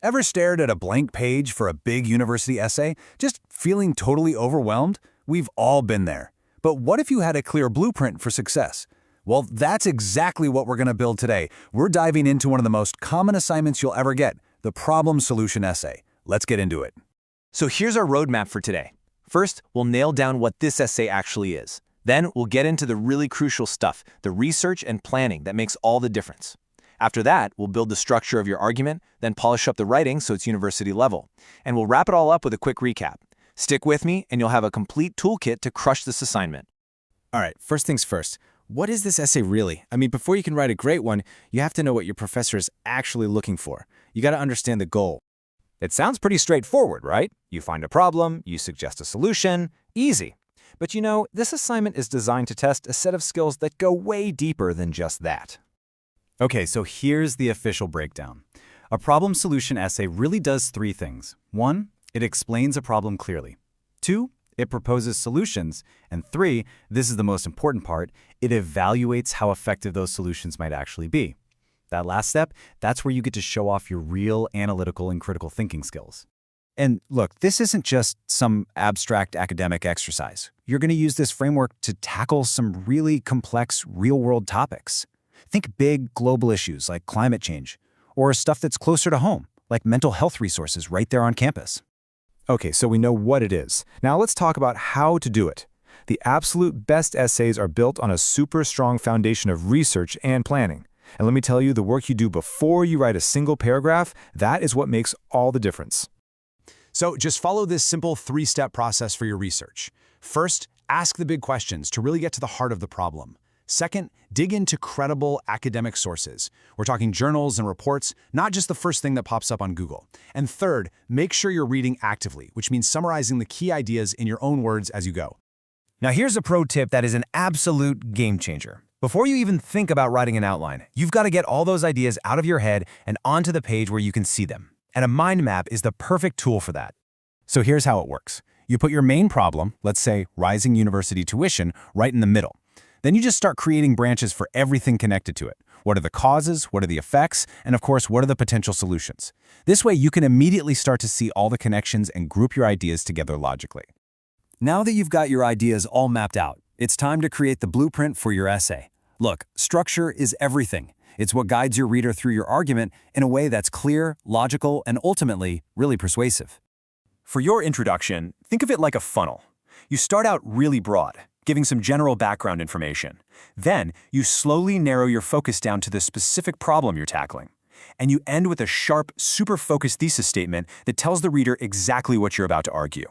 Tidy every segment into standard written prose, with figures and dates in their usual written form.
Ever stared at a blank page for a big university essay, just feeling totally overwhelmed? We've all been there. But what if you had a clear blueprint for success? Well, that's exactly what we're going to build today. We're diving into one of the most common assignments you'll ever get, the problem solution essay. Let's get into it. So here's our roadmap for today. First, we'll nail down what this essay actually is. Then we'll get into the really crucial stuff, the research and planning that makes all the difference. After that, we'll build the structure of your argument, then polish up the writing so it's university level. And we'll wrap it all up with a quick recap. Stick with me and you'll have a complete toolkit to crush this assignment. All right, first things first. What is this essay really? I mean, before you can write a great one, you have to know what your professor is actually looking for. You got to understand the goal. It sounds pretty straightforward, right? You find a problem, you suggest a solution, easy. But you know, this assignment is designed to test a set of skills that go way deeper than just that. Okay, so here's the official breakdown. A problem solution essay really does three things. 1, it explains a problem clearly. 2, it proposes solutions. And 3, this is the most important part, it evaluates how effective those solutions might actually be. That last step, that's where you get to show off your real analytical and critical thinking skills. And look, this isn't just some abstract academic exercise. You're going to use this framework to tackle some really complex real-world topics. Think big global issues like climate change, or stuff that's closer to home, like mental health resources right there on campus. Okay, so we know what it is. Now let's talk about how to do it. The absolute best essays are built on a super strong foundation of research and planning. And let me tell you, the work you do before you write a single paragraph, that is what makes all the difference. So just follow this simple 3-step process for your research. First, ask the big questions to really get to the heart of the problem. Second, dig into credible academic sources. We're talking journals and reports, not just the first thing that pops up on Google. And third, make sure you're reading actively, which means summarizing the key ideas in your own words as you go. Now here's a pro tip that is an absolute game changer. Before you even think about writing an outline, you've got to get all those ideas out of your head and onto the page where you can see them. And a mind map is the perfect tool for that. So here's how it works. You put your main problem, let's say rising university tuition, right in the middle. Then you just start creating branches for everything connected to it. What are the causes? What are the effects? And of course, what are the potential solutions? This way, you can immediately start to see all the connections and group your ideas together logically. Now that you've got your ideas all mapped out, it's time to create the blueprint for your essay. Look, structure is everything. It's what guides your reader through your argument in a way that's clear, logical, and ultimately really persuasive. For your introduction, think of it like a funnel. You start out really broad, giving some general background information. Then, you slowly narrow your focus down to the specific problem you're tackling. And you end with a sharp, super focused thesis statement that tells the reader exactly what you're about to argue.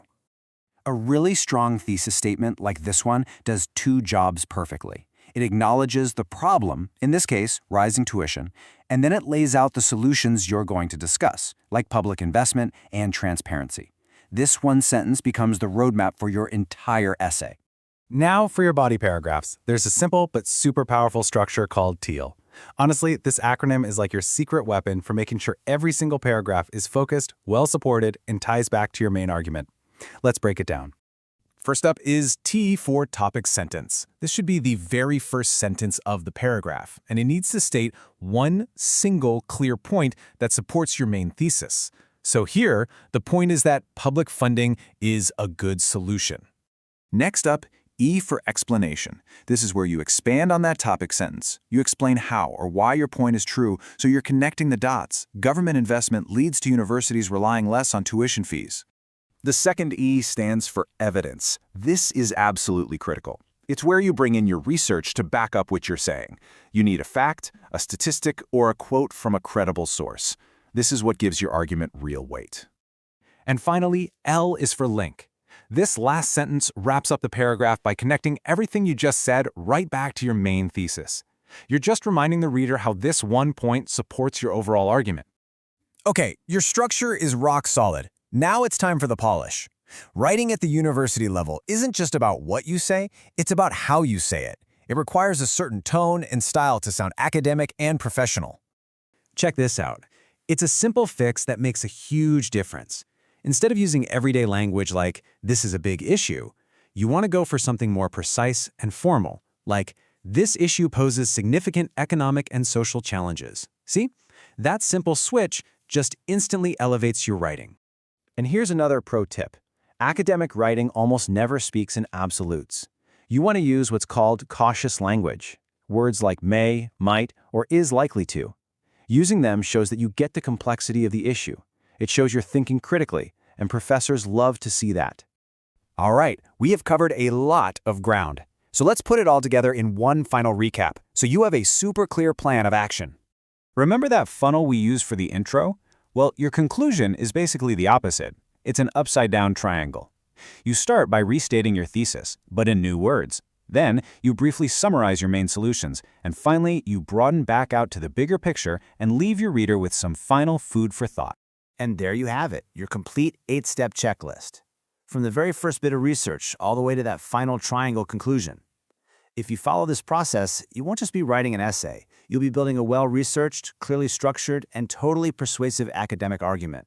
A really strong thesis statement like this one does 2 jobs perfectly. It acknowledges the problem, in this case, rising tuition, and then it lays out the solutions you're going to discuss, like public investment and transparency. This one sentence becomes the roadmap for your entire essay. Now for your body paragraphs. There's a simple but super powerful structure called TEAL. Honestly, this acronym is like your secret weapon for making sure every single paragraph is focused, well-supported, and ties back to your main argument. Let's break it down. First up is T for topic sentence. This should be the very first sentence of the paragraph, and it needs to state one single clear point that supports your main thesis. So here, the point is that public funding is a good solution. Next up, E for explanation. This is where you expand on that topic sentence. You explain how or why your point is true, so you're connecting the dots. Government investment leads to universities relying less on tuition fees. The second E stands for evidence. This is absolutely critical. It's where you bring in your research to back up what you're saying. You need a fact, a statistic, or a quote from a credible source. This is what gives your argument real weight. And finally, L is for link. This last sentence wraps up the paragraph by connecting everything you just said right back to your main thesis. You're just reminding the reader how this one point supports your overall argument. Okay, your structure is rock solid. Now it's time for the polish. Writing at the university level isn't just about what you say, it's about how you say it. It requires a certain tone and style to sound academic and professional. Check this out. It's a simple fix that makes a huge difference. Instead of using everyday language like, "this is a big issue," you want to go for something more precise and formal, like, "this issue poses significant economic and social challenges." See? That simple switch just instantly elevates your writing. And here's another pro tip. Academic writing almost never speaks in absolutes. You want to use what's called cautious language, words like may, might, or is likely to. Using them shows that you get the complexity of the issue. It shows you're thinking critically, and professors love to see that. All right, we have covered a lot of ground. So let's put it all together in one final recap, so you have a super clear plan of action. Remember that funnel we used for the intro? Well, your conclusion is basically the opposite. It's an upside-down triangle. You start by restating your thesis, but in new words. Then, you briefly summarize your main solutions, and finally, you broaden back out to the bigger picture and leave your reader with some final food for thought. And there you have it, your complete 8-step checklist. From the very first bit of research all the way to that final triangle conclusion. If you follow this process, you won't just be writing an essay. You'll be building a well-researched, clearly structured, and totally persuasive academic argument.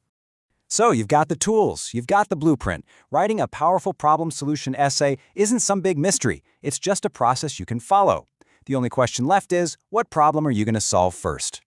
So you've got the tools, you've got the blueprint. Writing a powerful problem solution essay isn't some big mystery. It's just a process you can follow. The only question left is, what problem are you going to solve first?